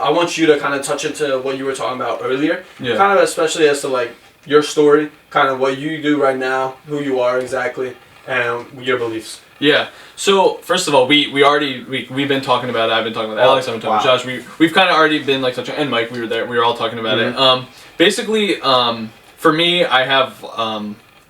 I want you to kind of touch into what you were talking about earlier. Yeah. Kind of especially as to like your story, kind of what you do right now, who you are exactly, and your beliefs. Yeah. So first of all, we've been talking about it. I've been talking with Alex. I've been talking with Josh. We've kind of already been like touching, and Mike. We were there. We were all talking about it. Basically, for me, I have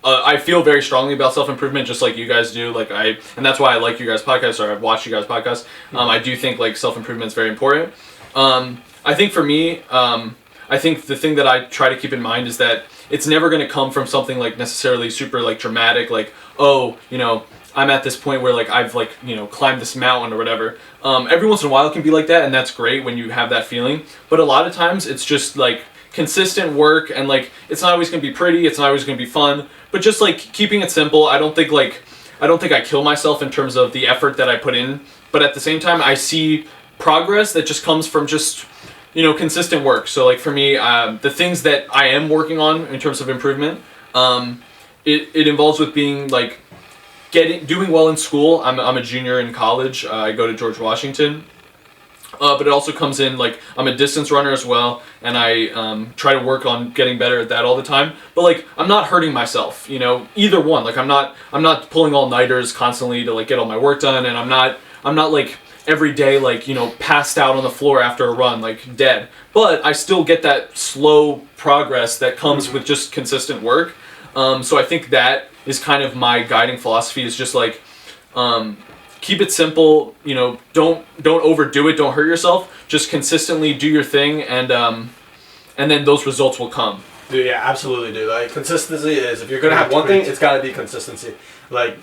I feel very strongly about self-improvement, just like you guys do. And that's why I like you guys' podcast, or I've watched you guys' podcast. I do think like self-improvement is very important. I think for me, I think the thing that I try to keep in mind is that it's never going to come from something like necessarily super like dramatic, like, oh, you know, I'm at this point where like I've like, you know, climbed this mountain or whatever. Every once in a while it can be like that, and that's great when you have that feeling. But a lot of times it's just like consistent work, and like it's not always going to be pretty, it's not always going to be fun, but just like keeping it simple. I don't think I kill myself in terms of the effort that I put in, but at the same time I see progress that just comes from just, you know, consistent work. So like for me, the things that I am working on in terms of improvement, it involves with being like doing well in school. I'm a junior in college. I go to George Washington. But it also comes in like I'm a distance runner as well, and I try to work on getting better at that all the time. But like I'm not hurting myself, you know, either one. Like I'm not pulling all-nighters constantly to like get all my work done, and I'm not like every day like, you know, passed out on the floor after a run like dead. But I still get that slow progress that comes with just consistent work. So I think that is kind of my guiding philosophy, is just like keep it simple, you know, don't overdo it, don't hurt yourself, just consistently do your thing, and then those results will come. Dude, yeah, absolutely, dude. Like, consistency is, if you're gonna have one thing, it's gotta be consistency. Like,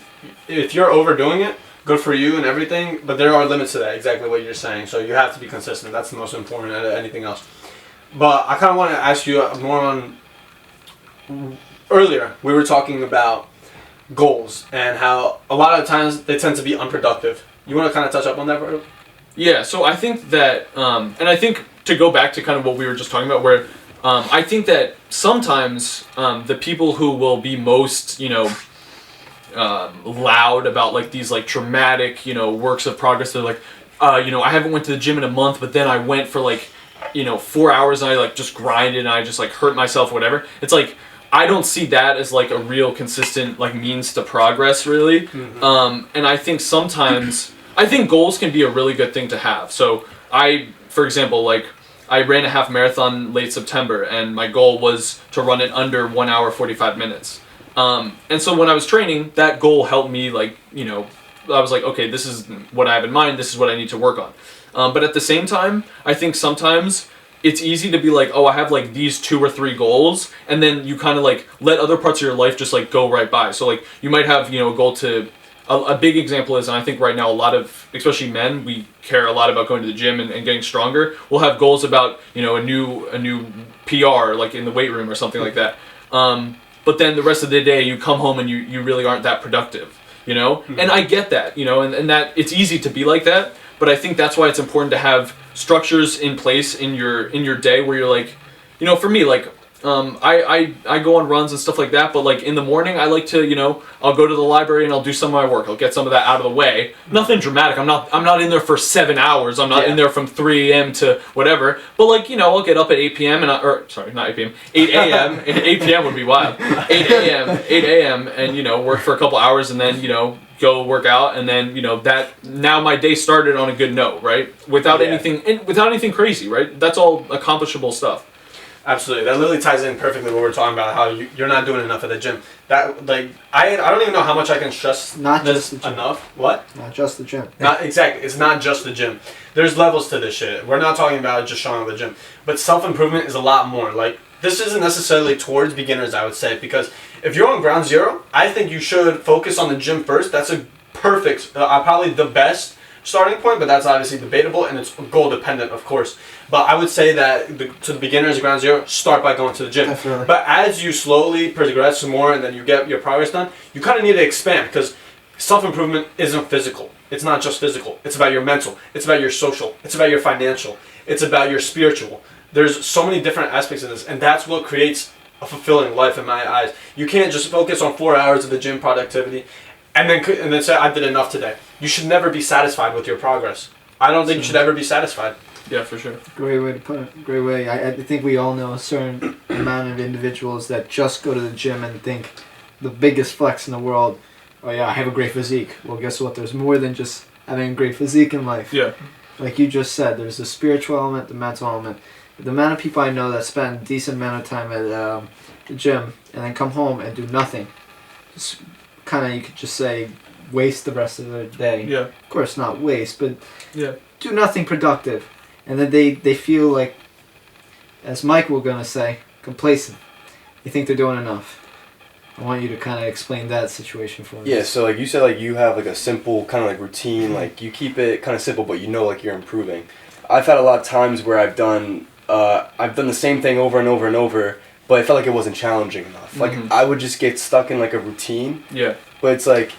if you're overdoing it, good for you and everything, but there are limits to that, exactly what you're saying, so you have to be consistent. That's the most important than anything else. But I kind of want to ask you more on, earlier, we were talking about goals and how a lot of times they tend to be unproductive. You want to kind of touch up on that, bro? Yeah, so I think that, and I think to go back to kind of what we were just talking about, where I think that sometimes the people who will be most, you know, loud about like these like dramatic, you know, works of progress, they're like, you know, I haven't went to the gym in a month, but then I went for like, you know, 4 hours and I like just grinded and I just like hurt myself or whatever. It's like, I don't see that as like a real consistent like means to progress, really. And I think sometimes, I think goals can be a really good thing to have. So for example, like I ran a half marathon late September, and my goal was to run it under 1 hour 45 minutes. And so when I was training, that goal helped me, like, you know, I was like, okay, this is what I have in mind, this is what I need to work on. But at the same time, I think sometimes it's easy to be like, oh, I have like these 2 or 3 goals, and then you kind of like let other parts of your life just like go right by. So like you might have, you know, a goal to, a big example is, and I think right now a lot of, especially men, we care a lot about going to the gym and getting stronger. We'll have goals about, you know, a new PR like in the weight room or something like that. But then the rest of the day you come home and you really aren't that productive, you know? And I get that, you know, and that it's easy to be like that, but I think that's why it's important to have structures in place in your day where you're like, you know, for me, like I go on runs and stuff like that, but like in the morning I like to, you know, I'll go to the library and I'll do some of my work. I'll get some of that out of the way. Nothing dramatic. I'm not in there for 7 hours. I'm not in there from 3 a.m. to whatever. But like, you know, I'll get up at 8 p.m. Sorry, not 8 p.m. 8 a.m. 8 p.m. would be wild. 8 a.m. and, you know, work for a couple hours and then, you know, go work out, and then, you know, that now my day started on a good note, right? Without anything crazy, right? That's all accomplishable stuff. Absolutely, that literally ties in perfectly what we're talking about. How you're not doing enough at the gym. That like I don't even know how much I can stress. Not just the gym. Enough. What? Not just the gym. Not exactly. It's not just the gym. There's levels to this shit. We're not talking about just showing up the gym, but self-improvement is a lot more. Like, this isn't necessarily towards beginners, I would say, because if you're on ground zero, I think you should focus on the gym first. That's a perfect, probably the best starting point, but that's obviously debatable, and it's goal dependent, of course. But I would say that to the beginners, ground zero, start by going to the gym. Definitely. But as you slowly progress more and then you get your progress done, you kind of need to expand, because self-improvement isn't physical. It's not just physical. It's about your mental. It's about your social. It's about your financial. It's about your spiritual. There's so many different aspects of this, and that's what creates a fulfilling life in my eyes. You can't just focus on 4 hours of the gym productivity and then say, I did enough today. You should never be satisfied with your progress. I don't think you should ever be satisfied. Yeah, for sure. Great way to put it. Great way. I think we all know a certain amount of individuals that just go to the gym and think the biggest flex in the world, oh yeah, I have a great physique. Well, guess what? There's more than just having a great physique in life. Yeah. Like you just said, there's the spiritual element, the mental element. The amount of people I know that spend a decent amount of time at the gym and then come home and do nothing. Just kind of, you could just say, waste the rest of their day. Yeah. Of course, not waste, but Yeah. do nothing productive. And then they feel like, as Mike was going to say, complacent. They think they're doing enough. I want you to kind of explain that situation for me. Yeah, so like you said, like you have like a simple kind of like routine, like you keep it kind of simple, but you know like you're improving. I've had a lot of times where I've done the same thing over and over and over, but I felt like it wasn't challenging enough. Like I would just get stuck in like a routine. Yeah. But it's like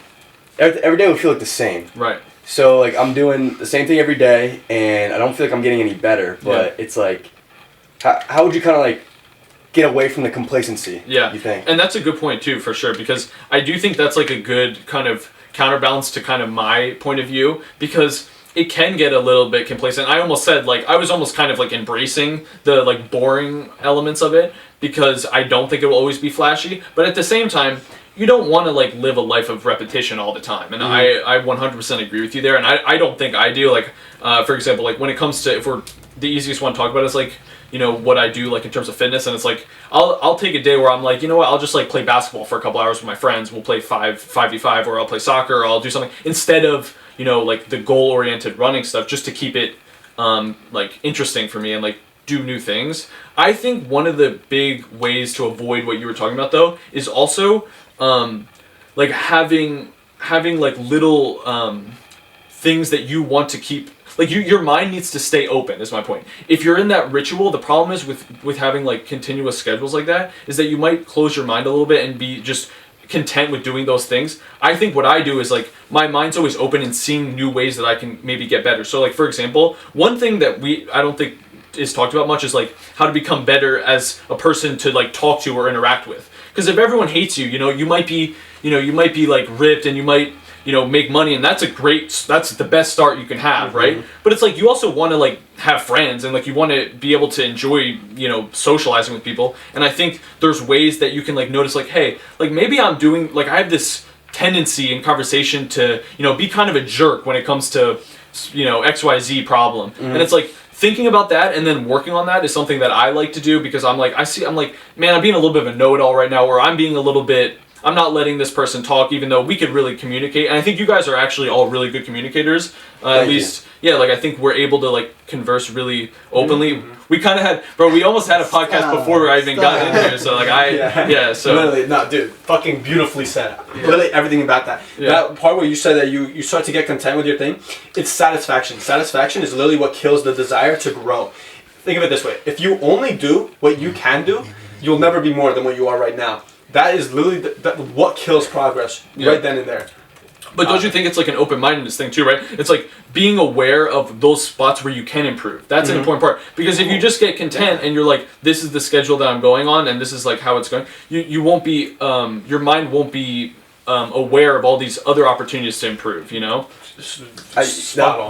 every day would feel like the same. Right. So like I'm doing the same thing every day, and I don't feel like I'm getting any better. But it's like, how would you kind of like get away from the complacency? Yeah. You think? And that's a good point too, for sure, because I do think that's like a good kind of counterbalance to kind of my point of view, because it can get a little bit complacent. I almost said, like, I was almost kind of like embracing the like boring elements of it, because I don't think it will always be flashy, but at the same time, you don't want to like live a life of repetition all the time. And I 100% agree with you there. And I don't think I do. Like, for example, like when it comes to, if we're, the easiest one to talk about is like, you know, what I do like in terms of fitness. And it's like, I'll take a day where I'm like, you know what, I'll just like play basketball for a couple hours with my friends. We'll play 5v5, or I'll play soccer, or I'll do something instead of, you know, like the goal-oriented running stuff, just to keep it like interesting for me and like do new things. I think one of the big ways to avoid what you were talking about though is also like having like little things that you want to keep, like your mind needs to stay open, is my point. If you're in that ritual, the problem is with having like continuous schedules like that is that you might close your mind a little bit and be just content with doing those things. I think what I do is like my mind's always open and seeing new ways that I can maybe get better. So like, for example, one thing that I don't think is talked about much is like how to become better as a person to like talk to or interact with. Because if everyone hates you, you know, you might be like ripped and you might, you know, make money, and that's the best start you can have, right? But it's like you also want to like have friends, and like you want to be able to enjoy, you know, socializing with people. And I think there's ways that you can like notice, like, hey, like maybe I'm doing, like I have this tendency in conversation to, you know, be kind of a jerk when it comes to, you know, XYZ problem. And it's like thinking about that and then working on that is something that I like to do, because I'm like, man, I'm being a little bit of a know-it-all right now, or I'm not letting this person talk, even though we could really communicate. And I think you guys are actually all really good communicators. At least, yeah, like I think we're able to like converse really openly. We kind of we almost had a podcast before I even got in here. So like so. Literally, no, dude, fucking beautifully said. Literally everything about that. Yeah. That part where you said that you start to get content with your thing, it's satisfaction. Satisfaction is literally what kills the desire to grow. Think of it this way. If you only do what you can do, you'll never be more than what you are right now. That is literally what kills progress right then and there. But don't you think it's like an open-mindedness thing too, right? It's like being aware of those spots where you can improve. That's an important part. Because if you just get content and you're like, this is the schedule that I'm going on and this is like how it's going, you won't be, your mind won't be aware of all these other opportunities to improve, you know? Spot on.